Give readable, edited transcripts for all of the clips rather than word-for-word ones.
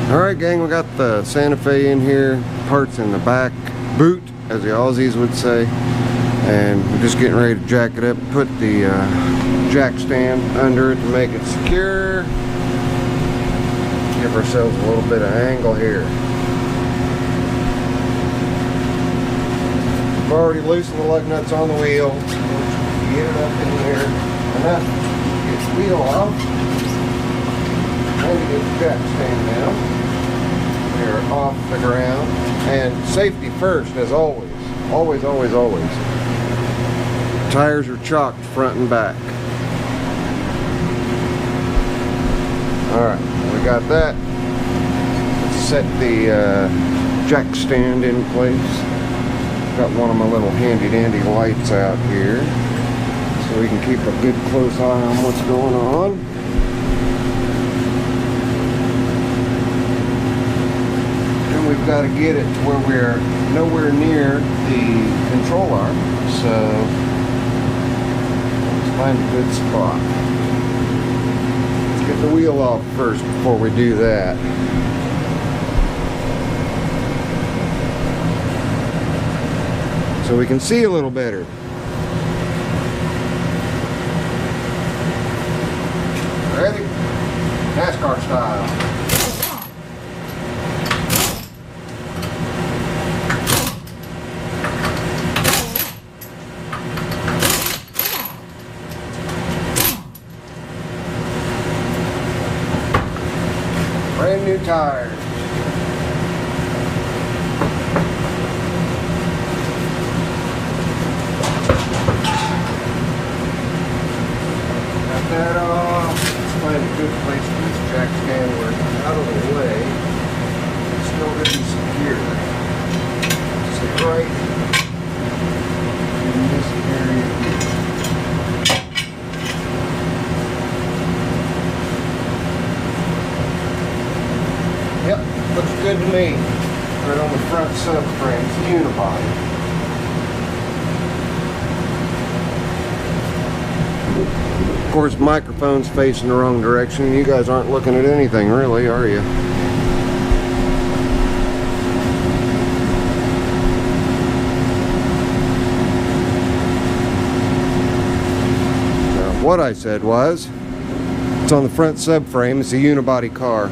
Alright gang, we got the SantaFe in here, parts in the back boot, as the Aussies would say, and we're just getting ready to jack it up, put the jack stand under it to make it secure. Give ourselves a little bit of angle here. I've already loosened the lug nuts on the wheel. Get it up in here enough to get the wheel off. And get the jack stand down. They're off the ground. And safety first, as always. Always, always, always. Tires are chocked front and back. Alright, we got that. Let's set the jack stand in place. Got one of my little handy dandy lights out here so we can keep a good close eye on what's going on. And we've got to get it to where we're nowhere near the control arm, so let's find a good spot. Let's get the wheel off first before we do that. So we can see a little better. Ready? NASCAR style. Brand new tires. That off. Let's find a good place for this jack stand where it's out of the way. It's still really secure. Sit right in this area here. Yep, looks good to me. Right on the front subframe. It's a unibody. Of course, microphone's facing the wrong direction. You guys aren't looking at anything, really, are you? Now, what I said was, it's on the front subframe. It's a unibody car.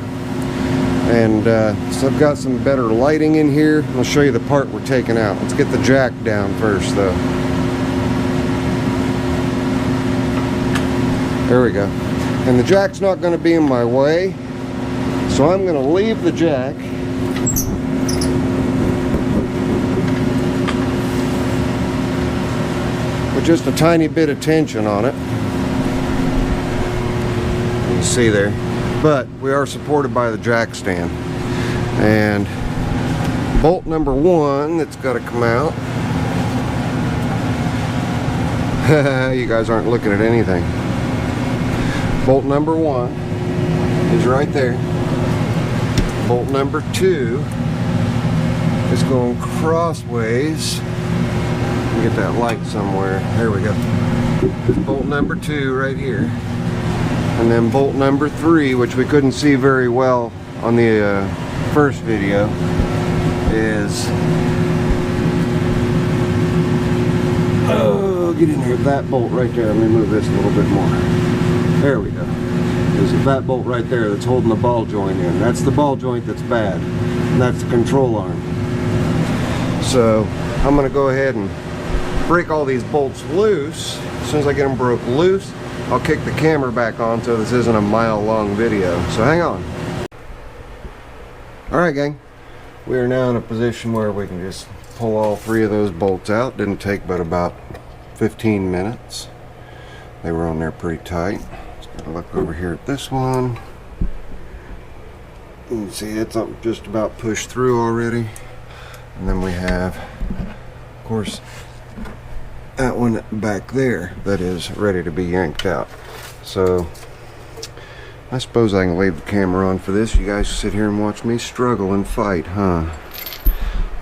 And so I've got some better lighting in here. I'll show you the part we're taking out. Let's get the jack down first, though. There we go. And the jack's not going to be in my way, so I'm going to leave the jack with just a tiny bit of tension on it. You can see there. But we are supported by the jack stand. And bolt number 1 that's got to come out. You guys aren't looking at anything. Bolt number 1 is right there. Bolt number 2 is going crossways. Let me get that light somewhere. There we go. Bolt number 2 right here. And then bolt number 3, which we couldn't see very well on the first video, is... Oh, get in here. That bolt right there. Let me move this a little bit more. There we go. There's that bolt right there that's holding the ball joint in. That's the ball joint that's bad. And that's the control arm. So I'm going to go ahead and break all these bolts loose. As soon as I get them broke loose, I'll kick the camera back on so this isn't a mile-long video. So hang on. Alright gang, we are now in a position where we can just pull all 3 of those bolts out. Didn't take but about 15 minutes. They were on there pretty tight. Look over here at this one. You can see it's just about pushed through already. And then we have, of course, that one back there that is ready to be yanked out. So I suppose I can leave the camera on for this. You guys sit here and watch me struggle and fight, huh?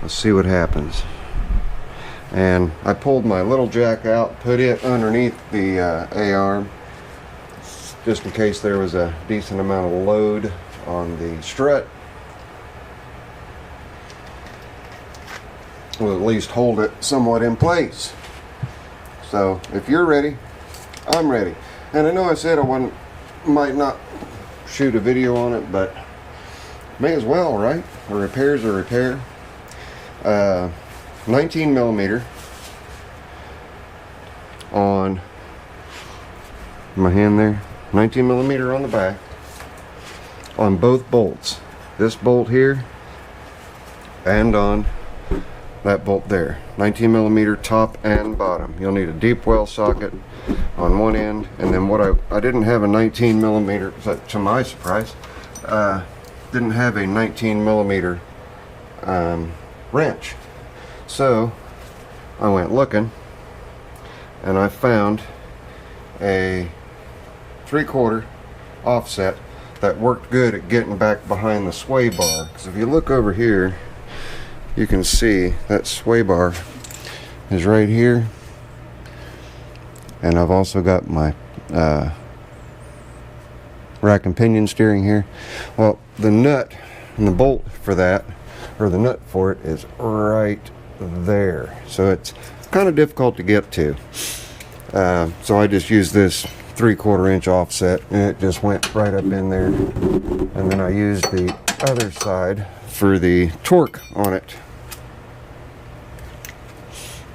Let's see what happens. And I pulled my little jack out, put it underneath the A-arm, just in case there was a decent amount of load on the strut. will at least hold it somewhat in place. So if you're ready, I'm ready. And I know I said I might not shoot a video on it, but may as well, right? A repair's a repair. 19 millimeter on my hand there. 19 millimeter on the back on both bolts. This bolt here and on that bolt there. 19 millimeter top and bottom. You'll need a deep well socket on one end, and then what I didn't have a 19 millimeter, to my surprise, didn't have a 19 millimeter wrench. So I went looking and I found a 3/4 offset that worked good at getting back behind the sway bar. Because if you look over here, you can see that sway bar is right here, and I've also got my rack and pinion steering here. Well, the nut and the bolt for that, or the nut for it, is right there, so it's kind of difficult to get to. So I just used this 3/4 inch offset, and it just went right up in there, and then I used the other side for the torque on it.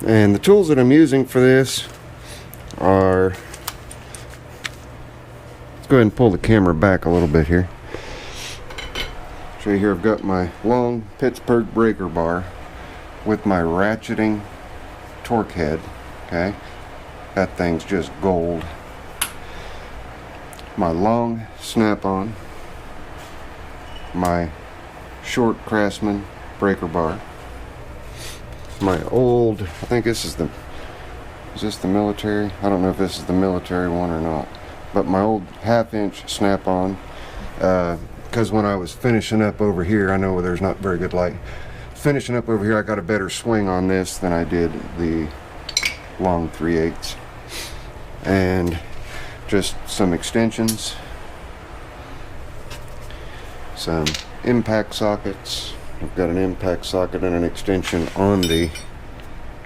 And the tools that I'm using for this are, let's go ahead and pull the camera back a little bit here. Show you here, I've got my long Pittsburgh breaker bar with my ratcheting torque head. Okay, that thing's just gold. My long snap-on, my short Craftsman breaker bar, my old, I think this is this the military? I don't know if this is the military one or not, but my old 1/2 inch snap-on, because when I was finishing up over here, I know there's not very good light, finishing up over here, I got a better swing on this than I did the long 3/8, and just some extensions, some impact sockets. I've got an impact socket and an extension on the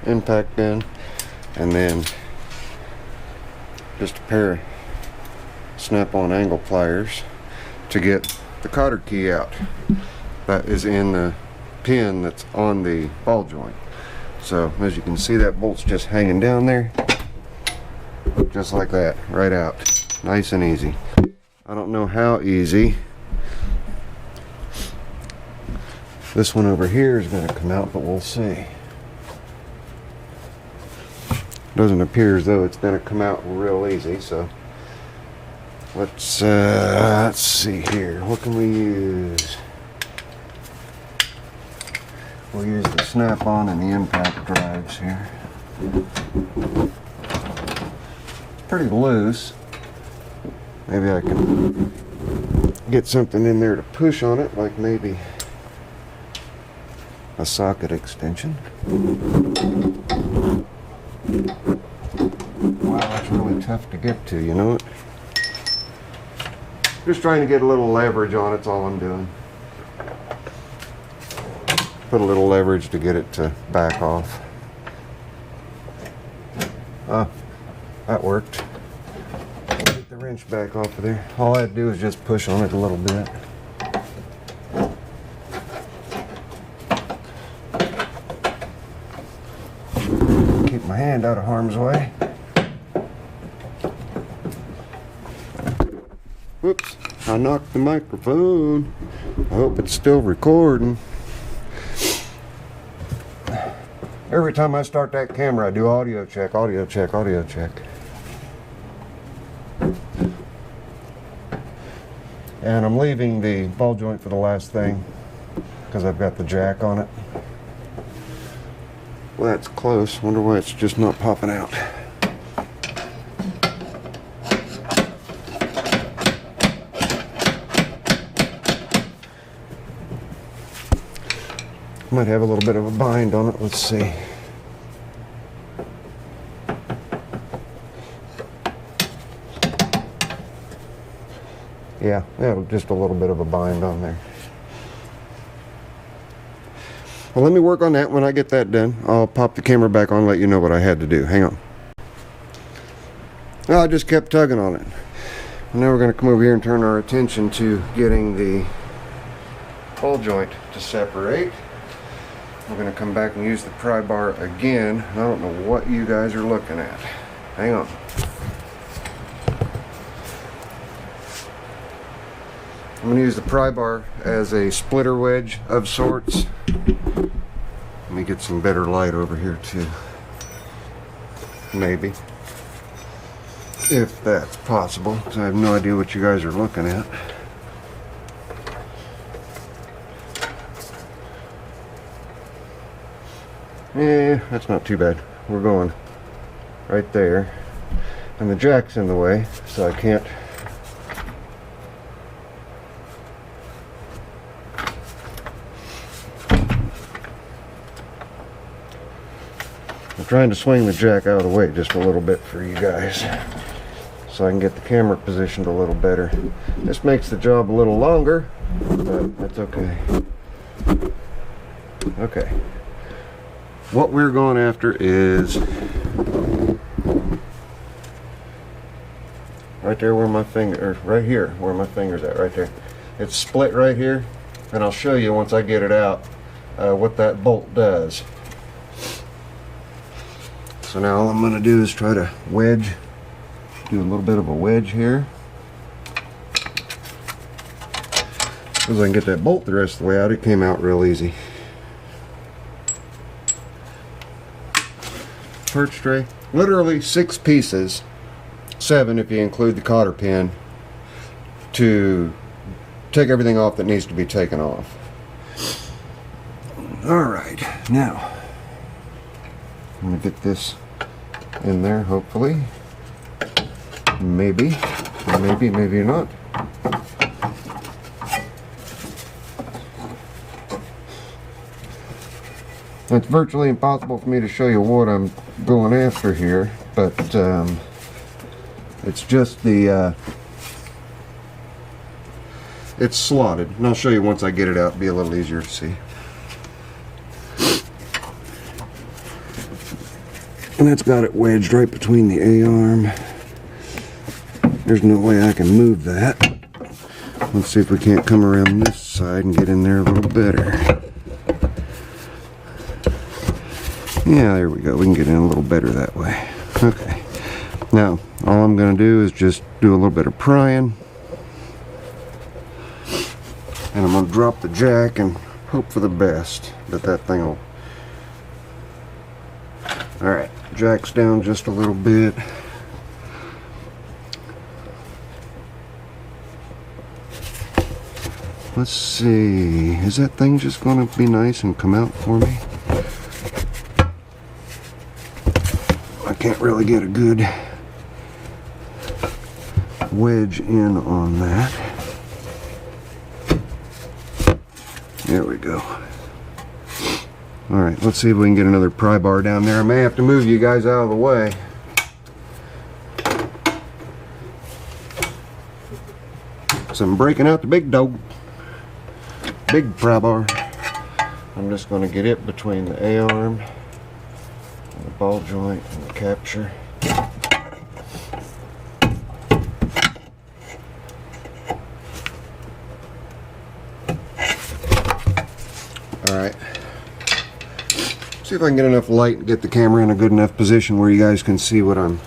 impact bin, and then just a pair of snap-on angle pliers to get the cotter key out. That is in the pin that's on the ball joint. So as you can see, that bolt's just hanging down there, just like that, right out, nice and easy. I don't know how easy this one over here is going to come out, but we'll see. Doesn't appear as though it's going to come out real easy, so let's see here. What can we use? We'll use the snap-on and the impact drives here. It's pretty loose. Maybe I can get something in there to push on it, like maybe a socket extension. Wow, that's really tough to get to, you know it? Just trying to get a little leverage on it's all I'm doing. Put a little leverage to get it to back off. That worked. Get the wrench back off of there. All I had to do is just push on it a little bit. Keep my hand out of harm's way. Whoops, I knocked the microphone. I hope it's still recording. Every time I start that camera, I do audio check, audio check, audio check. And I'm leaving the ball joint for the last thing because I've got the jack on it. Well, that's close. Wonder why it's just not popping out. Might have a little bit of a bind on it. Let's see. Yeah, just a little bit of a bind on there. Well, let me work on that. When I get that done, I'll pop the camera back on and let you know what I had to do. Hang on. Oh, I just kept tugging on it. Now we're going to come over here and turn our attention to getting the ball joint to separate. We're going to come back and use the pry bar again. I don't know what you guys are looking at. Hang on. I'm going to use the pry bar as a splitter wedge of sorts. Let me get some better light over here too. Maybe. If that's possible, because I have no idea what you guys are looking at. Yeah, that's not too bad. We're going right there. And the jack's in the way, so I can't. I'm trying to swing the jack out of the way just a little bit for you guys, so I can get the camera positioned a little better. This makes the job a little longer, but that's okay. Okay. What we're going after is right there where my finger, or right here where my finger's at, right there. It's split right here, and I'll show you once I get it out what that bolt does. So now all I'm going to do is try to wedge, do a little bit of a wedge here. As I can get that bolt the rest of the way out, it came out real easy. Perch tray, literally 6 pieces, 7 if you include the cotter pin, to take everything off that needs to be taken off. Alright, now I'm going to get this in there, hopefully. Maybe not. It's virtually impossible for me to show you what I'm going after here, but it's just the it's slotted, and I'll show you once I get it out. It'll be a little easier to see. And that's got it wedged right between the A-arm. There's no way I can move that. Let's see if we can't come around this side and get in there a little better. Yeah, there we go. We can get in a little better that way. Okay. Now, all I'm going to do is just do a little bit of prying. And I'm going to drop the jack and hope for the best that that thing will... Alright, jack's down just a little bit. Let's see, is that thing just going to be nice and come out for me? I can't really get a good wedge in on that. There we go. Alright, let's see if we can get another pry bar down there. I may have to move you guys out of the way. So I'm breaking out the big dog. Big pry bar. I'm just going to get it between the A-arm and the ball joint and the capture. Alright. See if I can get enough light and get the camera in a good enough position where you guys can see what I'm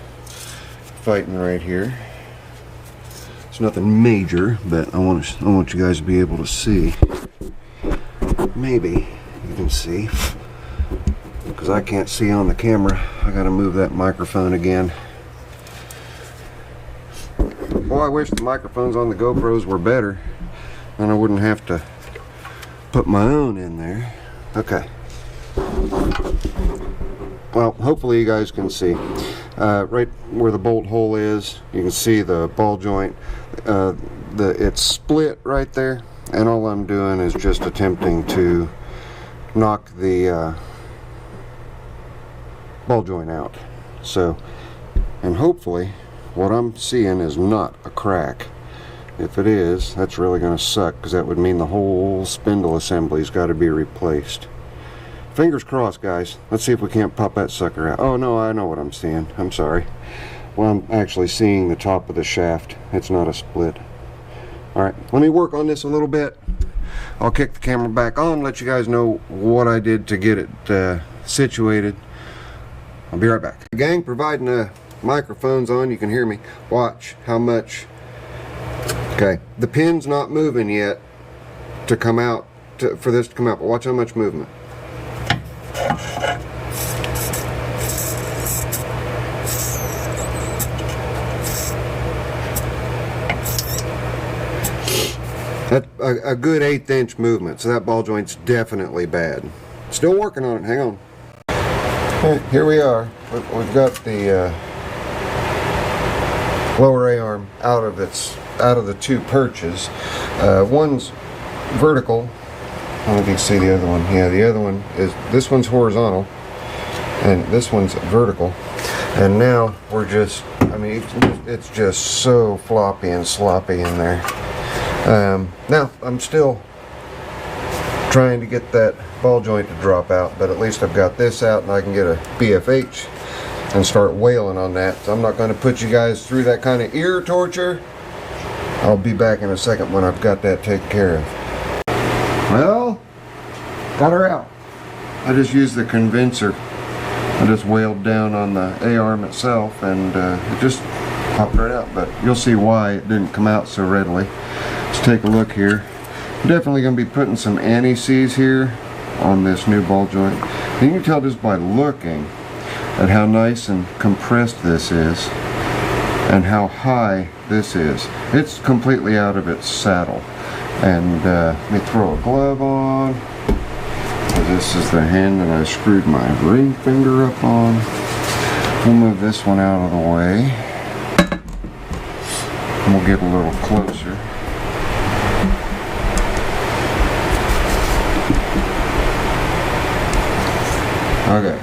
fighting right here. It's nothing major, but I want you guys to be able to see. Maybe you can see, because I can't see on the camera. I gotta move that microphone again. Boy, I wish the microphones on the GoPros were better, and I wouldn't have to put my own in there. Okay. Well, hopefully you guys can see. Right where the bolt hole is, you can see the ball joint. It's split right there, and all I'm doing is just attempting to knock the ball joint out. So, and hopefully what I'm seeing is not a crack. If it is, that's really going to suck, because that would mean the whole spindle assembly's got to be replaced. fingers crossed, guys. Let's see if we can't pop that sucker out. Oh no, I know what I'm seeing. I'm sorry. Well, I'm actually seeing the top of the shaft. It's not a split. Alright, let me work on this a little bit. I'll kick the camera back on, let you guys know what I did to get it situated. I'll be right back. Gang, providing the microphone's on, you can hear me. Watch how much. Okay, the pin's not moving yet to come out, for this to come out, but watch how much movement. That's a good 1/8 inch movement, so that ball joint's definitely bad. Still working on it, hang on. Right, here we are. We've got the lower A-arm out of the two perches. One's vertical. I don't know if you can see the other one. Yeah, the other one is, this one's horizontal and this one's vertical. And now we're just, I mean, it's just so floppy and sloppy in there. Now I'm still trying to get that ball joint to drop out, but at least I've got this out and I can get a BFH and start wailing on that. So I'm not going to put you guys through that kind of ear torture. I'll be back in a second when I've got that taken care of. Well, got her out. I just used the condenser. I just wailed down on the A-arm itself and it just popped right out, but you'll see why it didn't come out so readily. Let's take a look here. I'm definitely going to be putting some anti-seize here on this new ball joint. And you can tell just by looking at how nice and compressed this is and how high this is. It's completely out of its saddle. And let me throw a glove on. This is the hand that I screwed my ring finger up on. We'll move this one out of the way. And we'll get a little closer. Okay.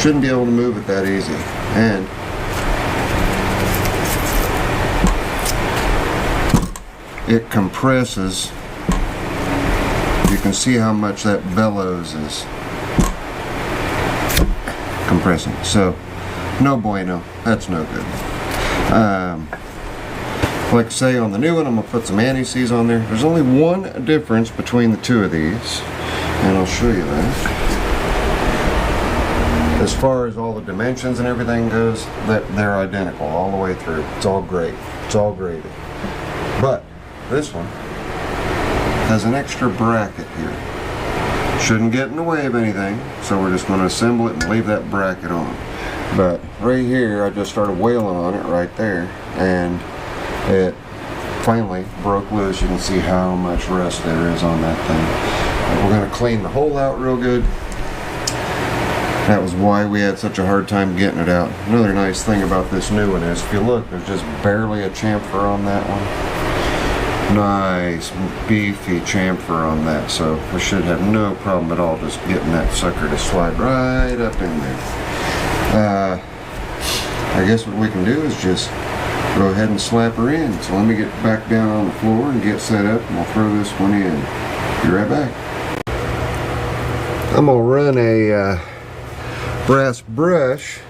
Shouldn't be able to move it that easy. And it compresses. You can see how much that bellows is compressing. So, no bueno. That's no good. Like I say, on the new one, I'm going to put some anti-seize on there. There's only one difference between the two of these, and I'll show you that. As far as all the dimensions and everything goes, they're identical all the way through. It's all great. It's all graded. But this one has an extra bracket here. Shouldn't get in the way of anything, so we're just going to assemble it and leave that bracket on. But right here, I just started wailing on it right there, and it finally broke loose. You can see how much rust there is on that thing. We're going to clean the hole out real good. That was why we had such a hard time getting it out. Another nice thing about this new one is, if you look, there's just barely a chamfer on that one. Nice beefy chamfer on that, so we should have no problem at all just getting that sucker to slide right up in there. I guess what we can do is just go ahead and slap her in. So let me get back down on the floor and get set up, and we'll throw this one in. Be right back. I'm gonna run a brass brush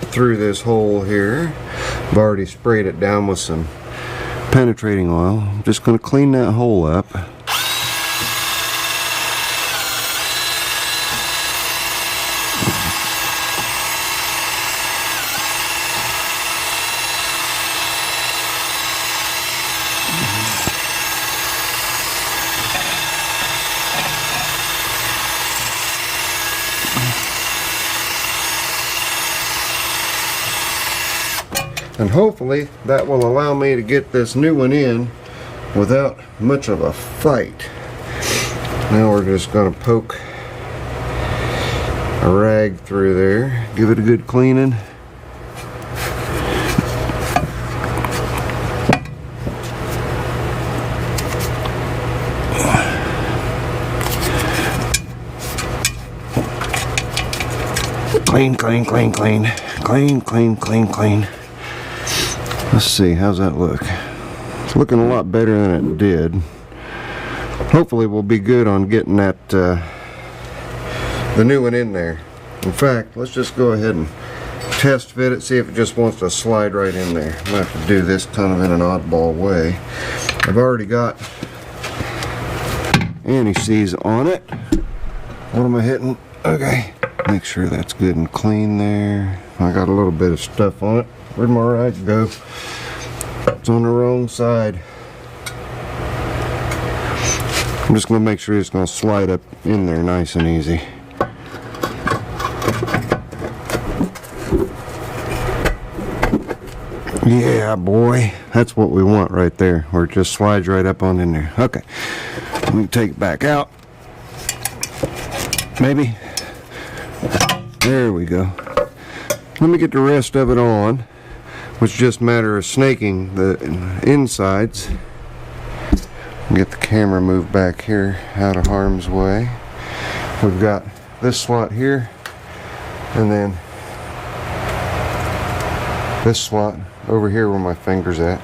through this hole here. I've already sprayed it down with some penetrating oil. I'm just going to clean that hole up. And hopefully that will allow me to get this new one in without much of a fight. Now we're just going to poke a rag through there, give it a good cleaning. Clean, clean, clean, clean. Clean, clean, clean, clean. Let's see, how's that look? It's looking a lot better than it did. hopefully we'll be good on getting that the new one in there. In fact, let's just go ahead and test fit it, see if it just wants to slide right in there. I'm going to have to do this kind of in an oddball way. I've already got anti-seize on it. What am I hitting? Okay, make sure that's good and clean there. I got a little bit of stuff on it. Where'd my rag go? It's on the wrong side. I'm just going to make sure it's going to slide up in there nice and easy. Yeah, boy, that's what we want right there, where it just slides right up on in there. Okay, let me take it back out. Maybe. There we go. Let me get the rest of it on, which is just a matter of snaking the insides. Get the camera moved back here out of harm's way. We've got this slot here, and then this slot over here where my finger's at,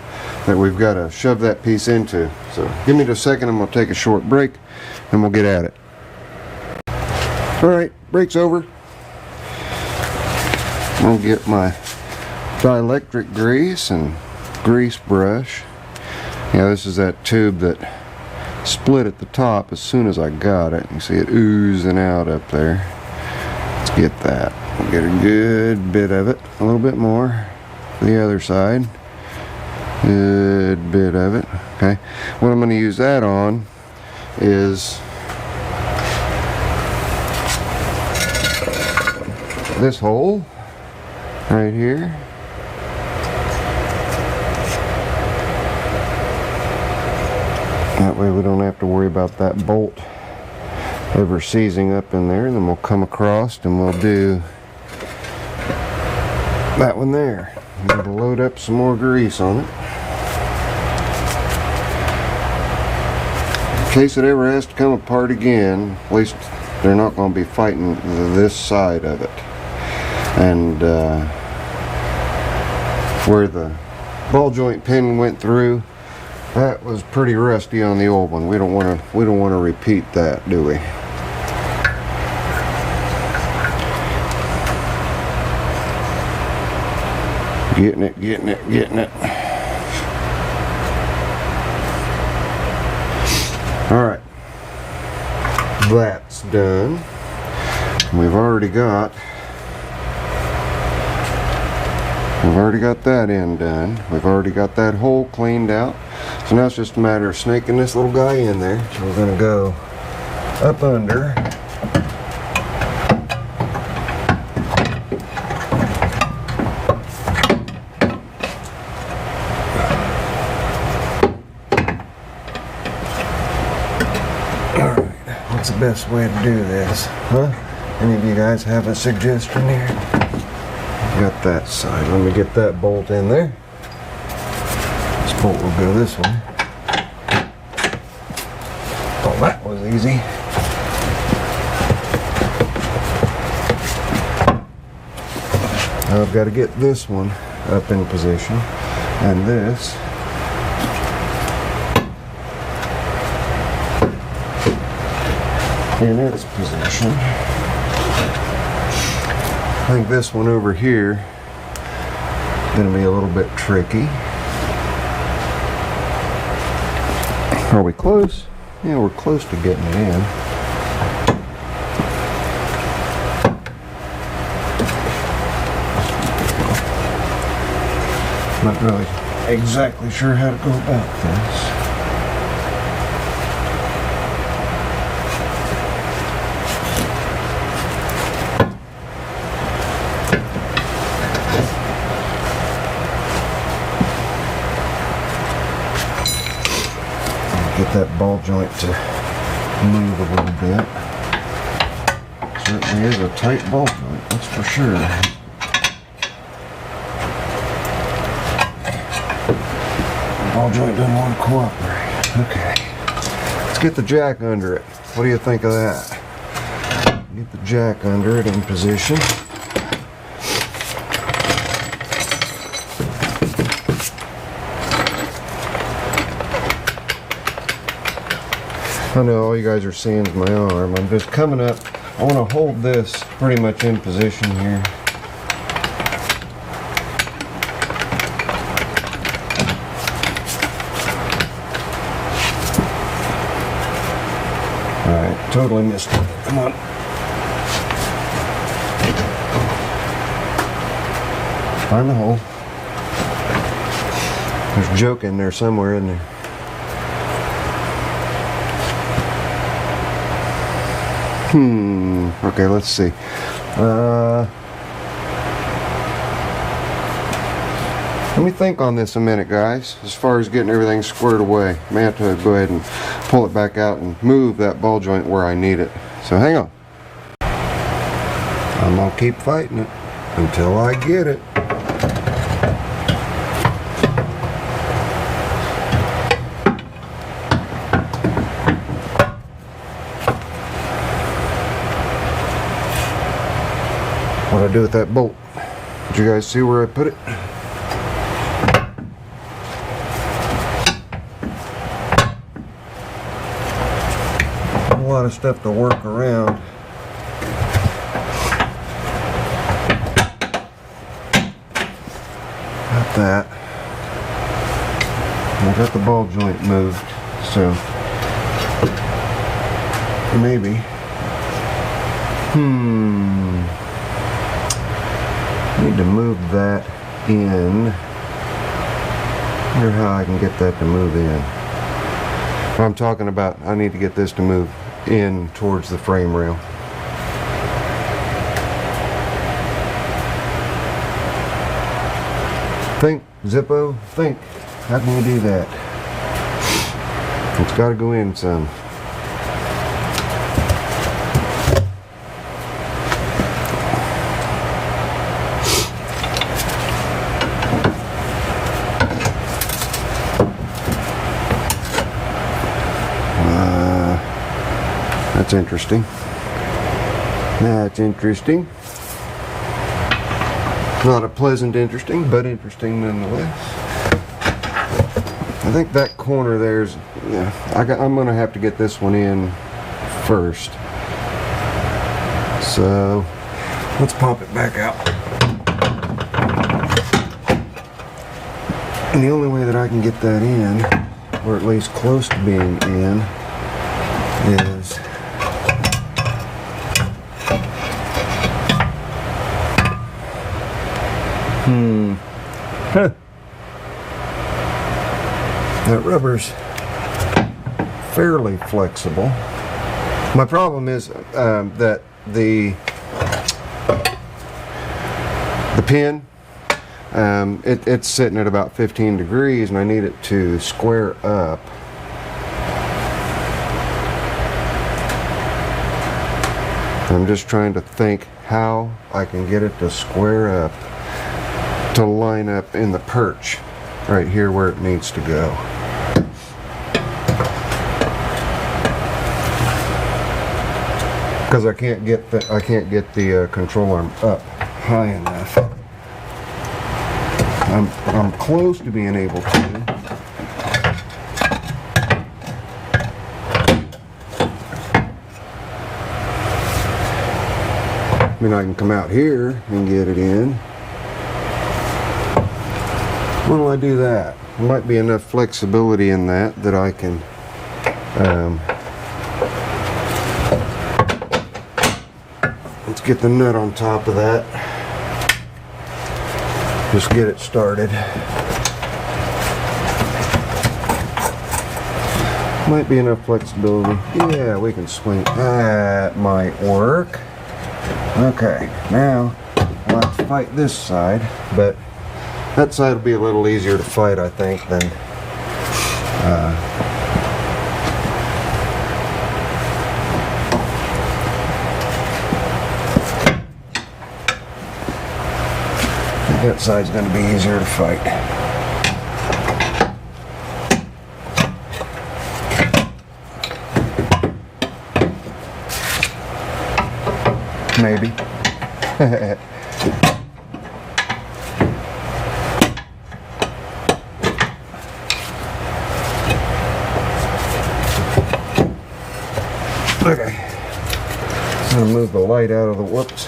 that we've got to shove that piece into. So give me just a second and we'll take a short break and we'll get at it. Alright, break's over. I'll get my dielectric grease and grease brush. Yeah, this is that tube that split at the top as soon as I got it. You see it oozing out up there. Let's get that. We'll get a good bit of it, a little bit more. The other side, good bit of it. Okay, what I'm going to use that on is this hole right here. That way we don't have to worry about that bolt ever seizing up in there. And then we'll come across and we'll do that one there. I'm going to load up some more grease on it. In case it ever has to come apart again, at least they're not going to be fighting this side of it. And where the ball joint pin went through, that was pretty rusty on the old one. We don't want to repeat that, do we? Getting it, getting it, getting it. Alright. That's done. We've already got that end done. We've already got that hole cleaned out. So now it's just a matter of snaking this little guy in there. So we're going to go up under. What's the best way to do this? Huh? Any of you guys have a suggestion here? Got that side. Let me get that bolt in there. This bolt will go this way. Oh, that was easy. Now I've got to get this one up in position, and this in its position. I think this one over here is going to be a little bit tricky. Are we close? Yeah, we're close to getting it in. Not really exactly sure how to go about this. Get that ball joint to move a little bit. Certainly is a tight ball joint, that's for sure. The ball joint doesn't want to cooperate. Okay. Let's get the jack under it. What do you think of that? Get the jack under it in position. I know all you guys are seeing is my arm. I'm just coming up. I want to hold this pretty much in position here. Alright, totally missed it. Come on. Find the hole. There's a joke in there somewhere, isn't there? Okay, let's see. Let me think on this a minute, guys, as far as getting everything squared away. I may have to go ahead and pull it back out and move that ball joint where I need it. So hang on. I'm gonna keep fighting it until I get it. What I do with that bolt? Did you guys see where I put it? A lot of stuff to work around. Got that. I got the ball joint moved, so maybe. Need to move that in. I wonder how I can get that to move in. I'm talking about I need to get this to move in towards the frame rail. Think, Zippo, think. How can we do that? It's got to go in some. That's interesting. That's interesting. Not a pleasant interesting, but interesting nonetheless. I think that corner there's, yeah, I'm gonna have to get this one in first. So let's pop it back out. And the only way that I can get that in, or at least close to being in, is that rubber's fairly flexible. My problem is that the pin, it's sitting at about 15 degrees and I need it to square up. I'm just trying to think how I can get it to square up to line up in the perch right here where it needs to go. Because I can't get the control arm up high enough. I'm close to being able to. I mean, I can come out here and get it in. When will I do that? There might be enough flexibility in that I can let's get the nut on top of that. Just get it started. Might be enough flexibility. Yeah, we can swing. That might work. Okay, now I'll have to fight this side, but that side will be a little easier to fight, I think, than that side's going to be easier to fight. Maybe. Okay. I'm gonna move the light out of the whoops.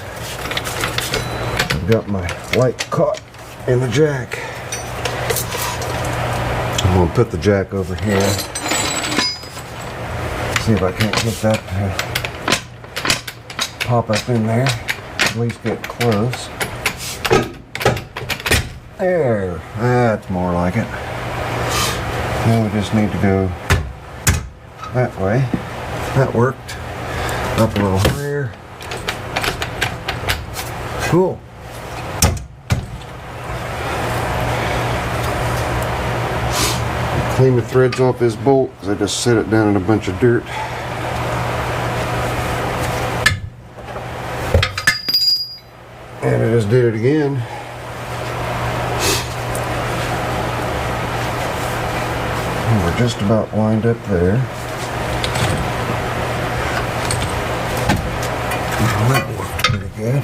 I've got my light caught in the jack. I'm gonna put the jack over here. See if I can't get that to pop up in there. At least get close. There. That's more like it. Now we just need to go that way. That worked. Up a little higher. Cool. Clean the threads off this bolt because I just set it down in a bunch of dirt. And I just did it again. And we're just about lined up there. Well, that worked pretty good.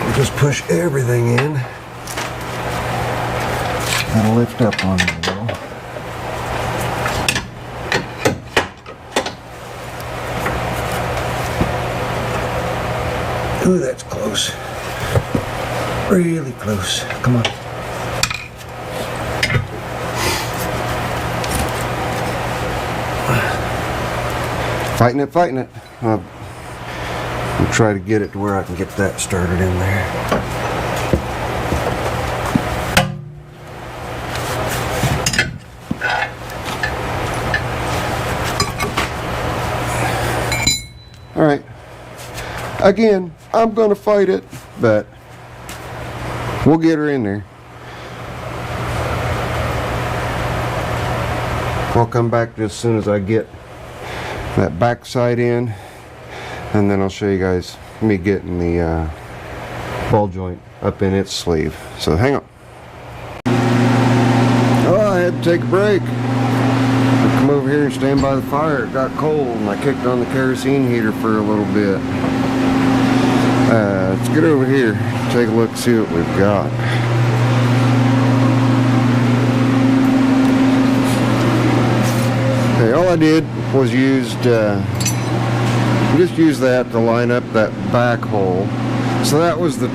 We'll just push everything in. That'll lift up on it a little. Ooh, that's close. Really close. Come on. Fighting it, fighting it. I'll try to get it to where I can get that started in there. All right. Again, I'm gonna fight it, but we'll get her in there. I'll come back as soon as I get that back side in, and then I'll show you guys me getting the ball joint up in its sleeve. So hang on. Oh, I had to take a break. I come over here and stand by the fire. It got cold and I kicked on the kerosene heater for a little bit. Let's get over here, take a look, see what we've got. Okay, all I did was just use that to line up that back hole. So that was the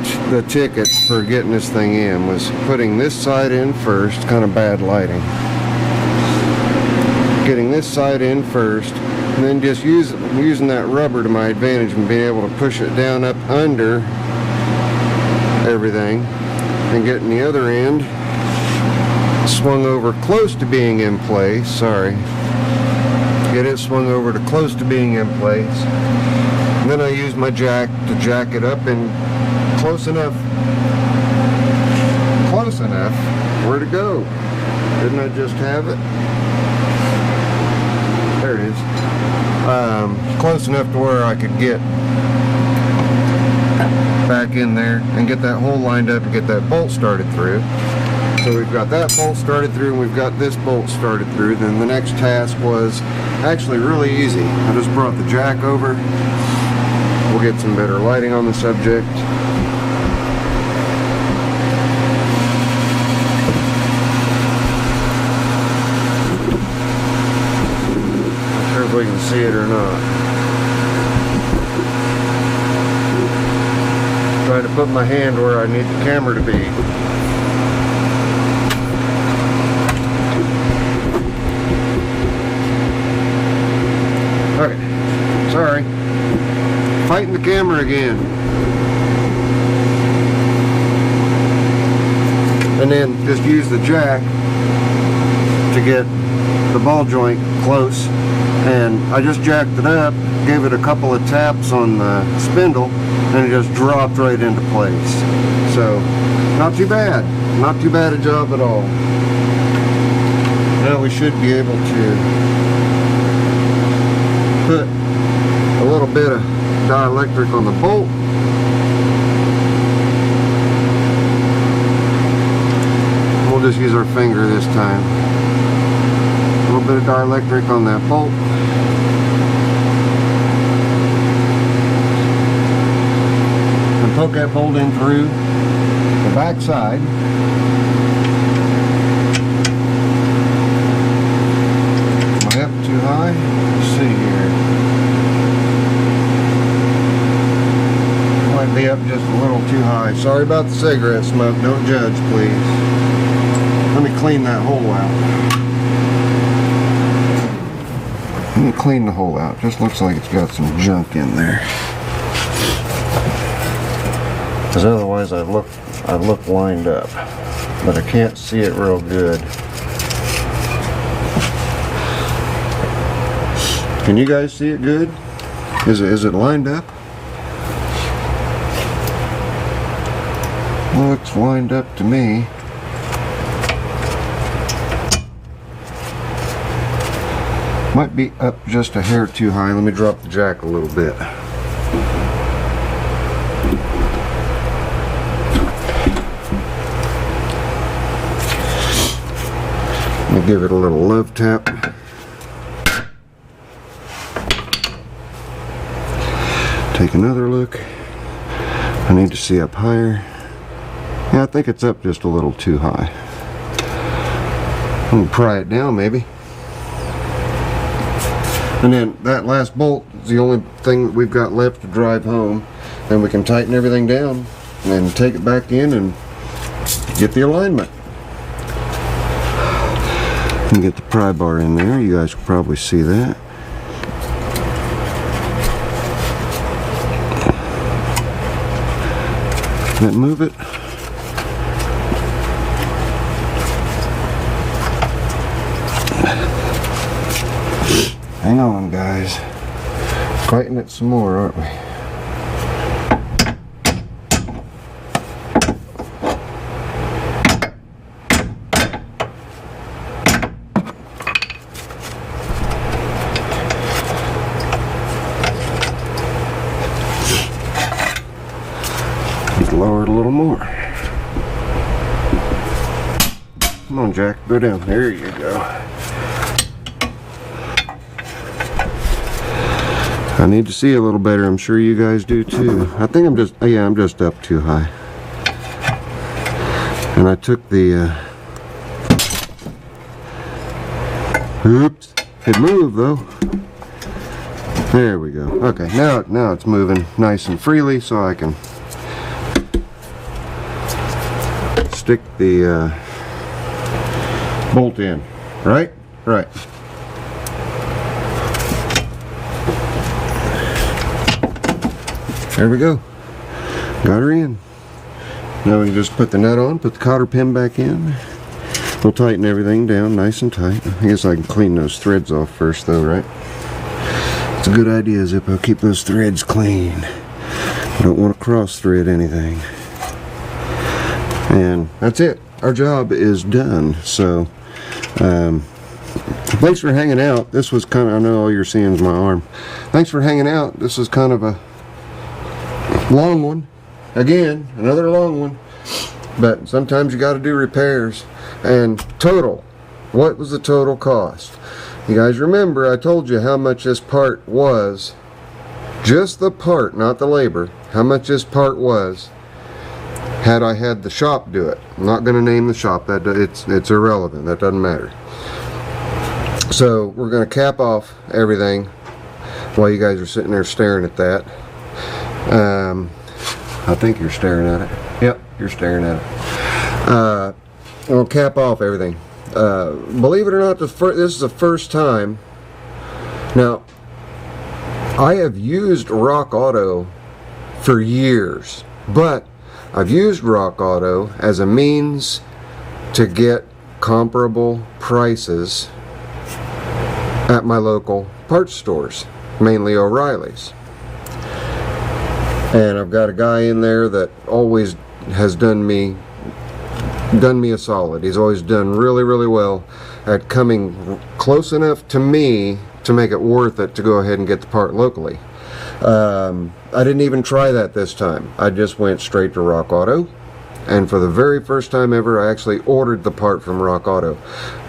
ticket for getting this thing in, was putting this side in first, kind of bad lighting. Getting this side in first, and then just using that rubber to my advantage and being able to push it down up under everything, and getting the other end swung over close to being in place. Sorry. Get it swung over to close to being in place. And then I use my jack to jack it up in close enough. Close enough. Where to go? Didn't I just have it? There it is. Close enough to where I could get back in there and get that hole lined up and get that bolt started through. So we've got that bolt started through and we've got this bolt started through. Then the next task was actually really easy. I just brought the jack over. We'll get some better lighting on the subject. Not sure if we can see it or not. Trying to put my hand where I need the camera to be. Okay, sorry. Fighting the camera again. And then just use the jack to get the ball joint close. And I just jacked it up, gave it a couple of taps on the spindle, and it just dropped right into place. So, not too bad. Not too bad a job at all. Now we should be able to put a little bit of dielectric on the bolt. We'll just use our finger this time. A little bit of dielectric on that bolt. And poke that bolt in through the back side. Am I up too high? Let's see here. Sorry about the cigarette smoke. Don't judge, please. Let me clean that hole out. Let me clean the hole out. Just looks like it's got some junk in there. Because otherwise I look lined up. But I can't see it real good. Can you guys see it good? Is it lined up? Looks lined up to me. Might be up just a hair too high. Let me drop the jack a little bit. Let me give it a little love tap. Take another look. I need to see up higher. Yeah, I think it's up just a little too high. I'm gonna pry it down maybe. And then that last bolt is the only thing that we've got left to drive home. Then we can tighten everything down and take it back in and get the alignment. And get the pry bar in there. You guys can probably see that. That move it. Hang on, guys. Tighten it some more, aren't we? Just lower it a little more. Come on, Jack, go down. There you go. I need to see a little better. I'm sure you guys do too. I think I'm just up too high. And I took the oops, it moved though. There we go. Okay, now it's moving nice and freely, so I can stick the bolt in. Right? Right. There we go. Got her in. Now we can just put the nut on, put the cotter pin back in. We'll tighten everything down nice and tight. I guess I can clean those threads off first though, right? It's a good idea, Zippo. Keep those threads clean. I don't want to cross thread anything. And that's it. Our job is done. So, thanks for hanging out. This was kind of, I know all you're seeing is my arm. Thanks for hanging out. This was kind of a long one. Again, another long one. But sometimes you got to do repairs. And total, what was the total cost? You guys remember I told you how much this part was. Just the part, not the labor. How much this part was had I had the shop do it. I'm not going to name the shop. It's irrelevant. That doesn't matter. So we're going to cap off everything while you guys are sitting there staring at that. I think you're staring at it. Yep, you're staring at it. We'll cap off everything. Believe it or not, this is the first time. Now, I have used Rock Auto for years, but I've used Rock Auto as a means to get comparable prices at my local parts stores, mainly O'Reilly's. And I've got a guy in there that always has done me a solid. He's always done really, really well at coming close enough to me to make it worth it to go ahead and get the part locally. I didn't even try that this time. I just went straight to Rock Auto, and for the very first time ever, I actually ordered the part from Rock Auto.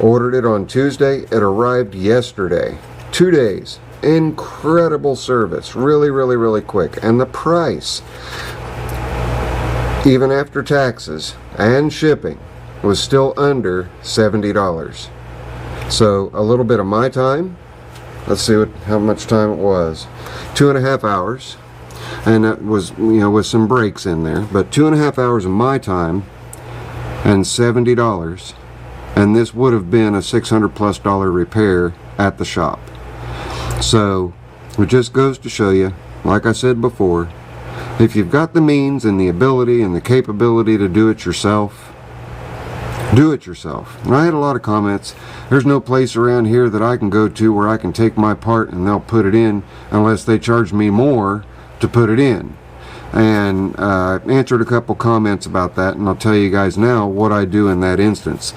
Ordered it on Tuesday. It arrived yesterday. 2 days. Incredible service. Really, really, really quick. And the price, even after taxes and shipping, was still under $70. So a little bit of my time. Let's see how much time it was. 2.5 hours. and that was, you know, with some breaks in there, but 2.5 hours of my time and $70, and this would have been a $600+ repair at the shop. So it just goes to show you, like I said before, if you've got the means and the ability and the capability to do it yourself, do it yourself. And I had a lot of comments, there's no place around here that I can go to where I can take my part and they'll put it in unless they charge me more to put it in. And answered a couple comments about that, and I'll tell you guys now what I do in that instance.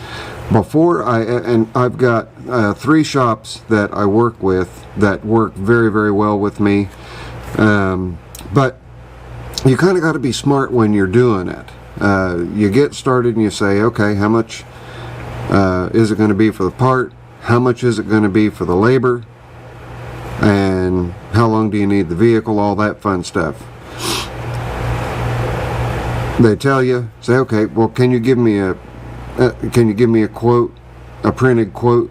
I've got 3 shops that I work with that work very, very well with me. But you kind of got to be smart when you're doing it. You get started and you say, okay, how much is it going to be for the part? How much is it going to be for the labor? And how long do you need the vehicle? All that fun stuff. They tell you, say, okay, well, can you give me a quote, a printed quote?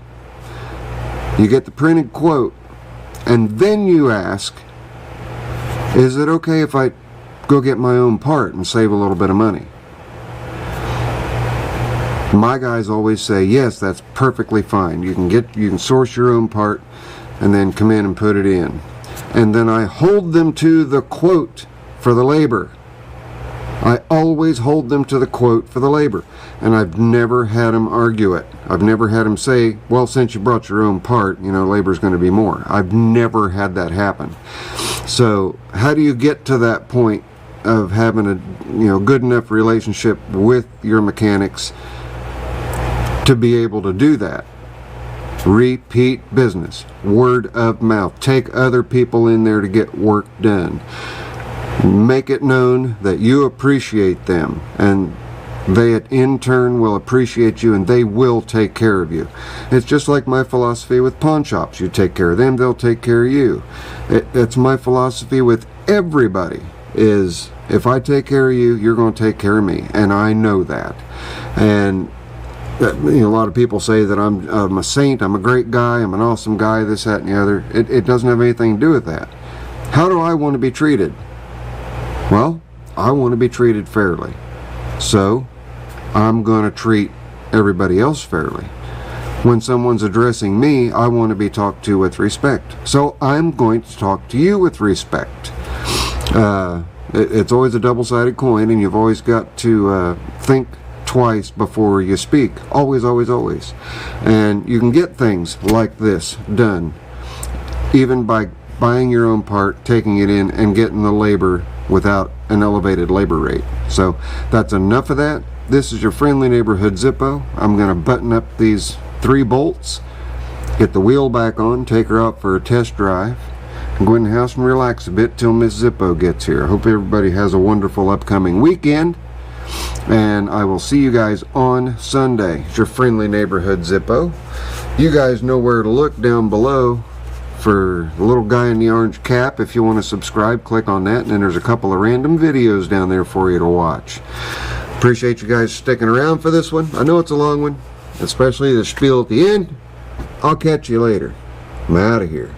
You get the printed quote, and then you ask, is it okay if I go get my own part and save a little bit of money? My guys always say, yes, that's perfectly fine. You can source your own part and then come in and put it in. And then I hold them to the quote for the labor. I always hold them to the quote for the labor, and I've never had them argue it. I've never had them say, well, since you brought your own part, you know, labor's going to be more. I've never had that happen. So how do you get to that point of having a, you know, good enough relationship with your mechanics to be able to do that? Repeat business, word of mouth. Take other people in there to get work done. Make it known that you appreciate them, and they in turn will appreciate you, and they will take care of you. It's just like my philosophy with pawn shops. You take care of them, they'll take care of you. It's my philosophy with everybody, is if I take care of you, you're going to take care of me, and I know that. And you know, a lot of people say that I'm a saint, I'm a great guy, I'm an awesome guy, this, that, and the other. It doesn't have anything to do with that. How do I want to be treated? Well, I want to be treated fairly. So, I'm going to treat everybody else fairly. When someone's addressing me, I want to be talked to with respect. So, I'm going to talk to you with respect. It's always a double-sided coin, and you've always got to think twice before you speak. Always, always, always. And you can get things like this done, even by buying your own part, taking it in, and getting the labor without an elevated labor rate. So that's enough of that. This is your friendly neighborhood Zippo. I'm going to button up these 3 bolts, get the wheel back on, take her out for a test drive, and go in the house and relax a bit till Miss Zippo gets here. I hope everybody has a wonderful upcoming weekend, and I will see you guys on Sunday. It's your friendly neighborhood Zippo. You guys know where to look down below for the little guy in the orange cap. If you want to subscribe, click on that, and then there's a couple of random videos down there for you to watch. Appreciate you guys sticking around for this one. I know it's a long one, especially the spiel at the end. I'll catch you later. I'm out of here.